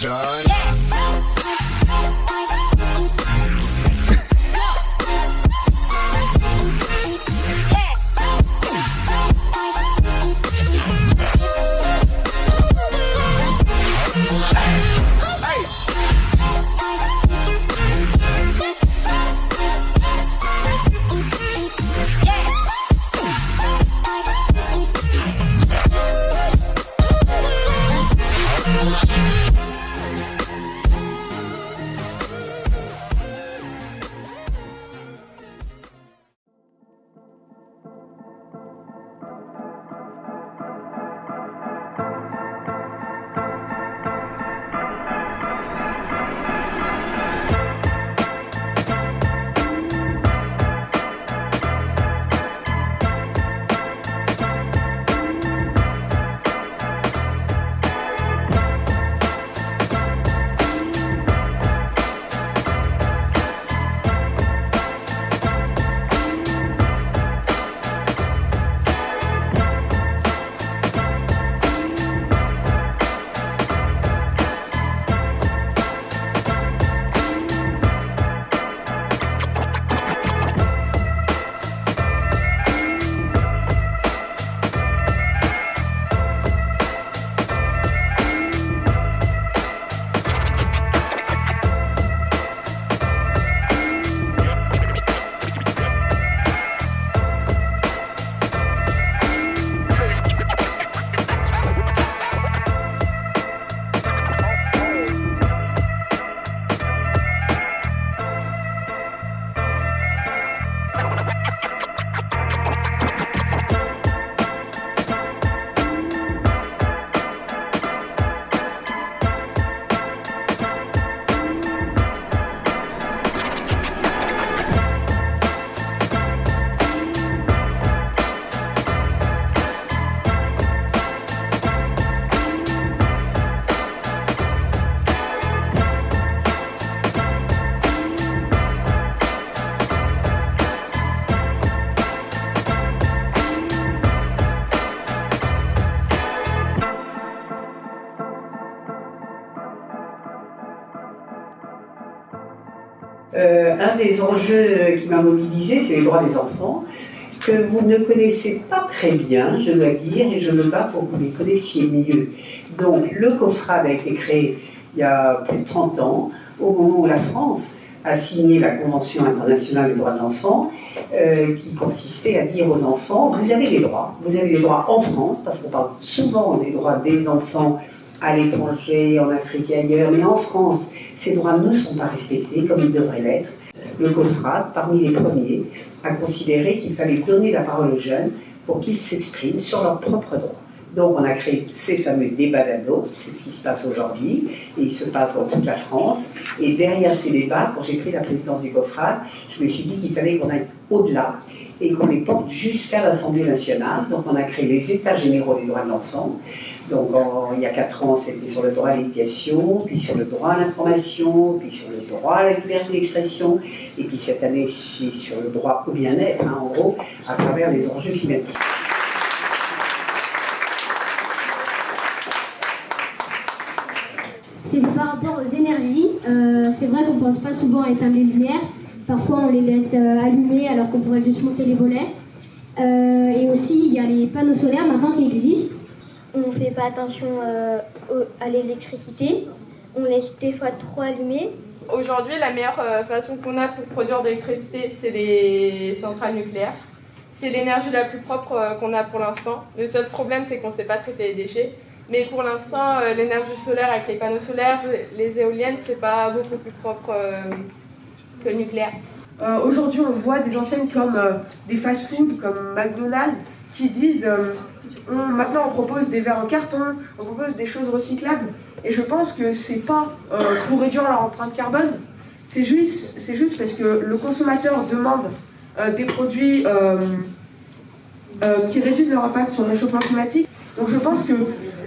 son. Un des enjeux qui m'a mobilisée, c'est les droits des enfants, que vous ne connaissez pas très bien, je dois dire, et je me bats pour que vous les connaissiez mieux. Donc, le COFRAD a été créé il y a plus de 30 ans, au moment où la France a signé la Convention internationale des droits de l'enfant, qui consistait à dire aux enfants, vous avez des droits en France, parce qu'on parle souvent des droits des enfants à l'étranger, en Afrique et ailleurs, mais en France, ces droits ne sont pas respectés comme ils devraient l'être. Le COFRAD, parmi les premiers, a considéré qu'il fallait donner la parole aux jeunes pour qu'ils s'expriment sur leurs propres droits. Donc on a créé ces fameux débats d'ados, c'est ce qui se passe aujourd'hui, et il se passe dans toute la France. Et derrière ces débats, quand j'ai pris la présidence du COFRAD, je me suis dit qu'il fallait qu'on aille au-delà et qu'on les porte jusqu'à l'Assemblée nationale. Donc on a créé les États généraux des droits de l'enfant. Donc il y a 4 ans, c'était sur le droit à l'éducation, puis sur le droit à l'information, puis sur le droit à la liberté d'expression, et puis cette année, c'est sur le droit au bien-être, en gros, à travers les enjeux climatiques. C'est par rapport aux énergies. C'est vrai qu'on ne pense pas souvent à éteindre les lumières. Parfois, on les laisse allumer alors qu'on pourrait juste monter les volets. Et aussi, il y a les panneaux solaires maintenant qui existent. On ne fait pas attention à l'électricité. On laisse des fois trop allumé. Aujourd'hui, la meilleure façon qu'on a pour produire de l'électricité, c'est les centrales nucléaires. C'est l'énergie la plus propre qu'on a pour l'instant. Le seul problème, c'est qu'on ne sait pas traiter les déchets. Mais pour l'instant, l'énergie solaire avec les panneaux solaires, les éoliennes, c'est pas beaucoup plus propre que le nucléaire. Aujourd'hui, on voit des enseignes comme des fast-food, comme McDonald's, qui disent maintenant on propose des verres en carton, on propose des choses recyclables. Et je pense que c'est pas pour réduire leur empreinte carbone, c'est juste parce que le consommateur demande des produits qui réduisent leur impact sur le réchauffement climatique. Donc je pense que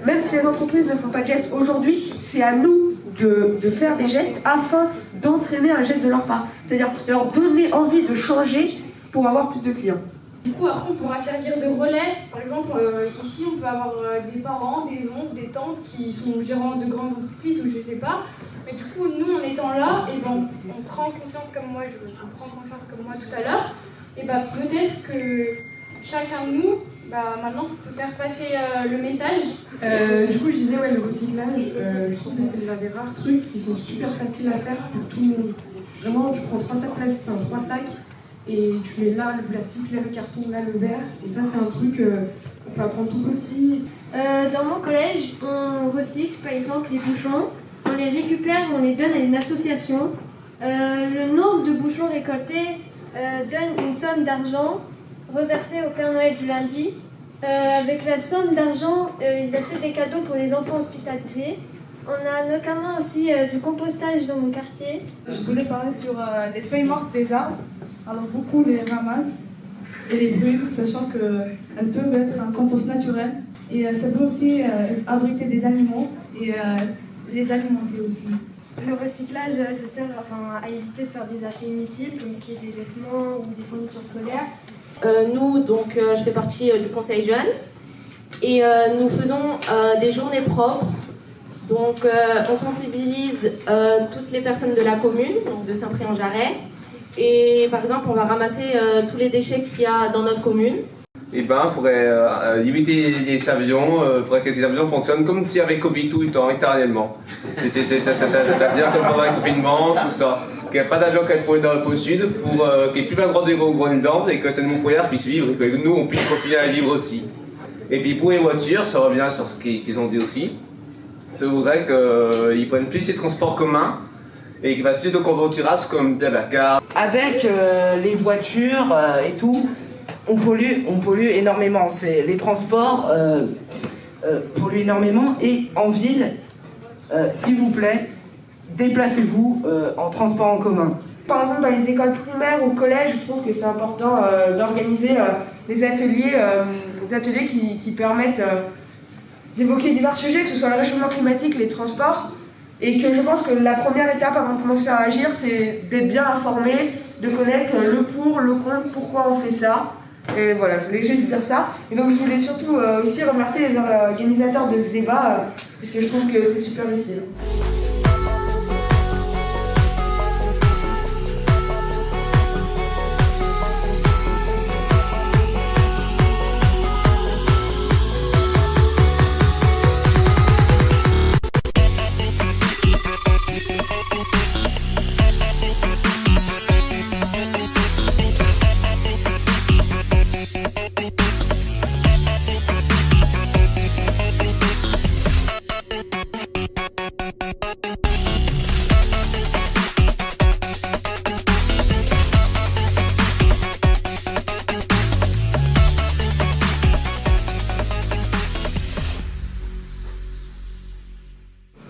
même si les entreprises ne font pas de gestes aujourd'hui, c'est à nous de faire des gestes afin d'entraîner un geste de leur part. C'est-à-dire leur donner envie de changer pour avoir plus de clients. Du coup, après, on pourra servir de relais. Par exemple, ici, on peut avoir des parents, des oncles, des tantes qui sont gérants de grandes entreprises ou je sais pas. Mais du coup, nous, en étant là, et ben, on se rend conscience comme moi, je prends conscience comme moi tout à l'heure, et ben, peut-être que chacun de nous, maintenant, peut faire passer le message. Du coup, je disais, le recyclage, je trouve que c'est l'un des rares trucs qui sont super faciles à faire pour tout le monde. Vraiment, tu prends 3 sacs et tu mets là le plastique, là le carton, là le verre. Et ça, c'est un truc qu'on peut apprendre tout petit. Dans mon collège, on recycle par exemple les bouchons, on les récupère, on les donne à une association. Le nombre de bouchons récoltés donne une somme d'argent reversée au Père Noël du lundi. Avec la somme d'argent, ils achètent des cadeaux pour les enfants hospitalisés. On a notamment aussi du compostage dans mon quartier. Je voulais parler sur les feuilles mortes des arbres. Alors beaucoup les ramassent et les brûlent, sachant qu'elles peuvent être un compost naturel. Et ça peut aussi abriter des animaux et les alimenter aussi. Le recyclage, ça sert à éviter de faire des achats inutiles, comme ce qui est des vêtements ou des fournitures scolaires. Nous, donc, je fais partie du conseil jeune et nous faisons des journées propres. Donc, on sensibilise toutes les personnes de la commune, donc de Saint-Prix-en-Jarret. Et par exemple, on va ramasser tous les déchets qu'il y a dans notre commune. Il faudrait limiter les avions, il faudrait que ces avions fonctionnent comme s'il y avait Covid tout le temps, éternellement. C'est-à-dire comme pendant le confinement, tout ça. Qu'il n'y ait pas d'avion qui aille dans le pôle sud pour qu'il n'y ait plus 20 degrés au Groenland et que cette mouillard puisse vivre et que nous, on puisse continuer à vivre aussi. Et puis pour les voitures, ça revient sur ce qu'ils ont dit aussi. Ça voudrait qu'ils prennent plus les transports communs et qu'ils fassent plus de covoiturage comme Blablacar. Avec les voitures et tout, on pollue énormément. Les transports polluent énormément et en ville, s'il vous plaît, déplacez-vous en transport en commun. Par exemple, dans les écoles primaires ou collèges, je trouve que c'est important d'organiser des ateliers qui permettent d'évoquer divers sujets, que ce soit le réchauffement climatique, les transports, et que je pense que la première étape avant de commencer à agir, c'est d'être bien informé, de connaître le pour, le contre, pourquoi on fait ça. Et voilà, je voulais juste dire ça. Et donc je voulais surtout aussi remercier les organisateurs de ce débat, parce que je trouve que c'est super utile.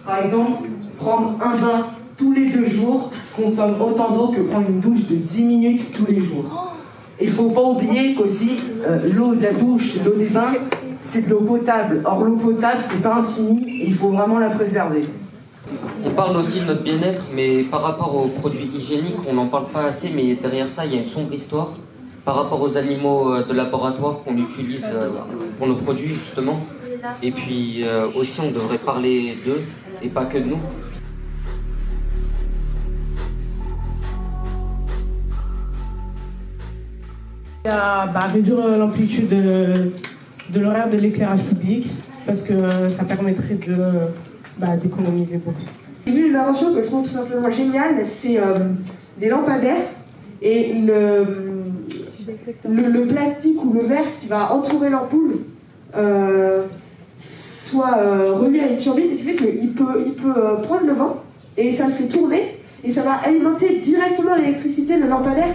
Par exemple, prendre un bain tous les 2 jours consomme autant d'eau que prendre une douche de 10 minutes tous les jours. Il ne faut pas oublier qu'aussi, l'eau de la douche, l'eau des bains, c'est de l'eau potable. Or, l'eau potable, c'est pas infini et il faut vraiment la préserver. On parle aussi de notre bien-être, mais par rapport aux produits hygiéniques, on n'en parle pas assez, mais derrière ça, il y a une sombre histoire par rapport aux animaux de laboratoire qu'on utilise pour nos produits, justement. Et puis aussi, on devrait parler d'eux et pas que de nous. Réduire l'amplitude de l'horaire de l'éclairage public parce que ça permettrait d'économiser beaucoup. J'ai vu une invention que je trouve tout simplement géniale, c'est des lampadaires et le plastique ou le verre qui va entourer l'ampoule soit relié à une turbine, et qui fait qu'il peut prendre le vent et ça le fait tourner et ça va alimenter directement l'électricité de lampadaire.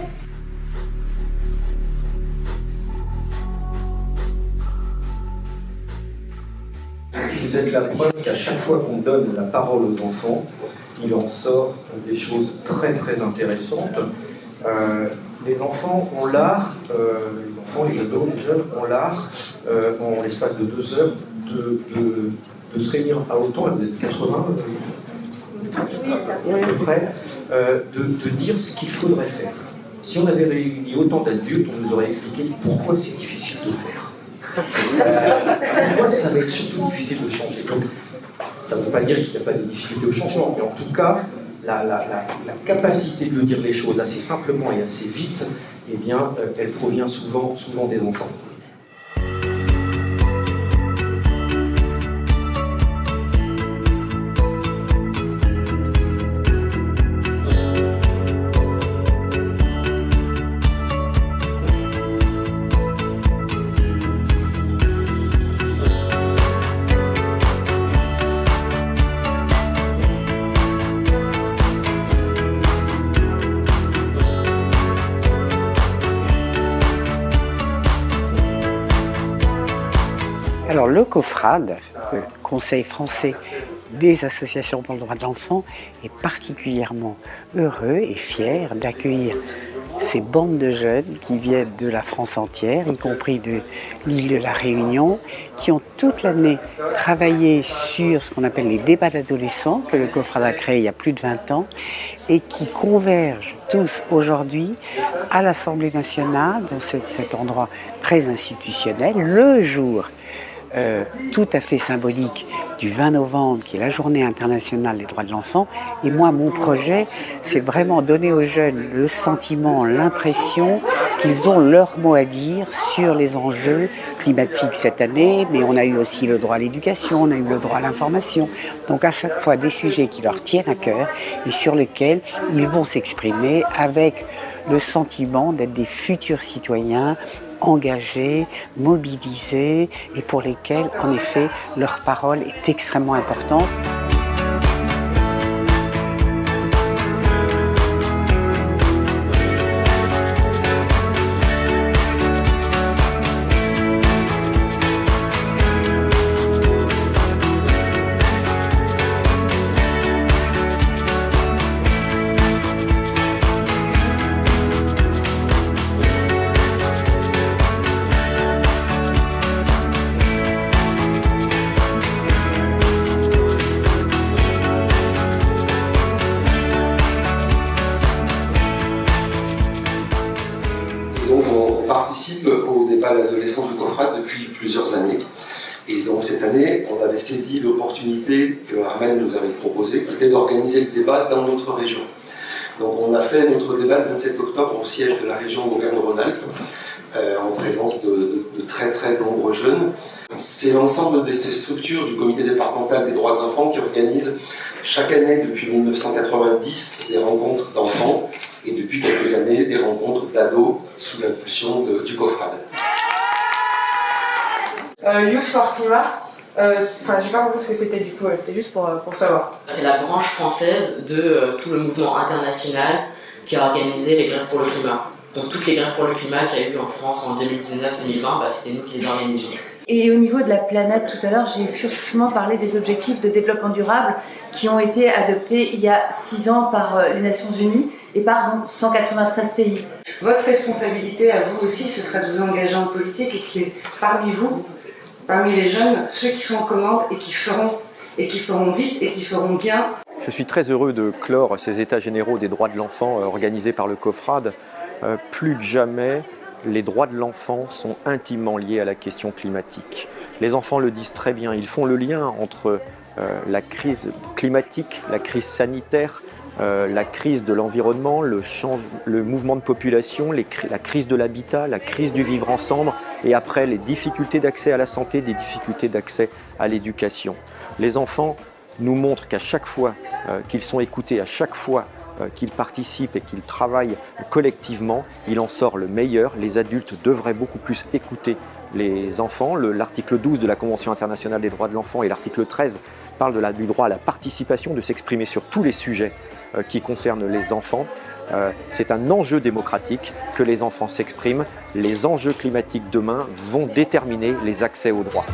Vous êtes la preuve qu'à chaque fois qu'on donne la parole aux enfants, il en sort des choses très très intéressantes. Les enfants ont l'art, les enfants, les ados, les jeunes ont l'art, en l'espace de 2 heures, de se réunir à autant, vous êtes 80, oui, ça. À peu près, de dire ce qu'il faudrait faire. Si on avait réuni autant d'adultes, on nous aurait expliqué pourquoi c'est difficile de faire. Moi, ça va être surtout difficile de changer. Donc, ça ne veut pas dire qu'il n'y a pas de difficulté au changement, mais en tout cas, la capacité de dire les choses assez simplement et assez vite, eh bien, elle provient souvent des enfants. Alors le COFRAD, le Conseil français des associations pour le droit de l'enfant, est particulièrement heureux et fier d'accueillir ces bandes de jeunes qui viennent de la France entière, y compris de l'île de la Réunion, qui ont toute l'année travaillé sur ce qu'on appelle les débats d'adolescents, que le COFRAD a créé il y a plus de 20 ans, et qui convergent tous aujourd'hui à l'Assemblée nationale, dans cet endroit très institutionnel, le jour tout à fait symbolique du 20 novembre, qui est la journée internationale des droits de l'enfant. Et moi, mon projet, c'est vraiment donner aux jeunes le sentiment, l'impression qu'ils ont leur mot à dire sur les enjeux climatiques cette année, mais on a eu aussi le droit à l'éducation, on a eu le droit à l'information. Donc à chaque fois, des sujets qui leur tiennent à cœur et sur lesquels ils vont s'exprimer avec le sentiment d'être des futurs citoyens engagés, mobilisés et pour lesquels, en effet, leur parole est extrêmement importante. On participe au débat d'adolescents du COFRAD depuis plusieurs années. Et donc cette année, on avait saisi l'opportunité que Armel nous avait proposée, qui était d'organiser le débat dans notre région. Donc on a fait notre débat le 27 octobre au siège de la région Auvergne-Rhône-Alpes, en présence de très très nombreux jeunes. C'est l'ensemble de ces structures du comité départemental des droits de l'enfant qui organisent chaque année depuis 1990 des rencontres d'enfants et depuis quelques années des rencontres d'ados sous l'impulsion du COFRAD. Youth for Climat, j'ai pas compris ce que c'était du coup, c'était juste pour savoir. C'est la branche française de tout le mouvement international qui a organisé les grèves pour le climat. Donc toutes les grèves pour le climat qu'il y a eu en France en 2019-2020, c'était nous qui les organisions. Et au niveau de la planète, tout à l'heure, j'ai furtivement parlé des objectifs de développement durable qui ont été adoptés il y a 6 ans par les Nations Unies et par donc 193 pays. Votre responsabilité à vous aussi, ce sera de vous engager en politique et qu'il y ait parmi vous, parmi les jeunes, ceux qui sont en commande et qui feront vite et qui feront bien. Je suis très heureux de clore ces états généraux des droits de l'enfant organisés par le COFRAD. Plus que jamais, les droits de l'enfant sont intimement liés à la question climatique. Les enfants le disent très bien, ils font le lien entre la crise climatique, la crise sanitaire, la crise de l'environnement, le mouvement de population, la crise de l'habitat, la crise du vivre ensemble et après les difficultés d'accès à la santé, des difficultés d'accès à l'éducation. Les enfants nous montrent qu'à chaque fois qu'ils sont écoutés, à chaque fois qu'ils participent et qu'ils travaillent collectivement, il en sort le meilleur. Les adultes devraient beaucoup plus écouter les enfants. L'article 12 de la Convention internationale des droits de l'enfant et l'article 13 parlent du droit à la participation, de s'exprimer sur tous les sujets qui concernent les enfants. C'est un enjeu démocratique que les enfants s'expriment. Les enjeux climatiques demain vont déterminer les accès aux droits.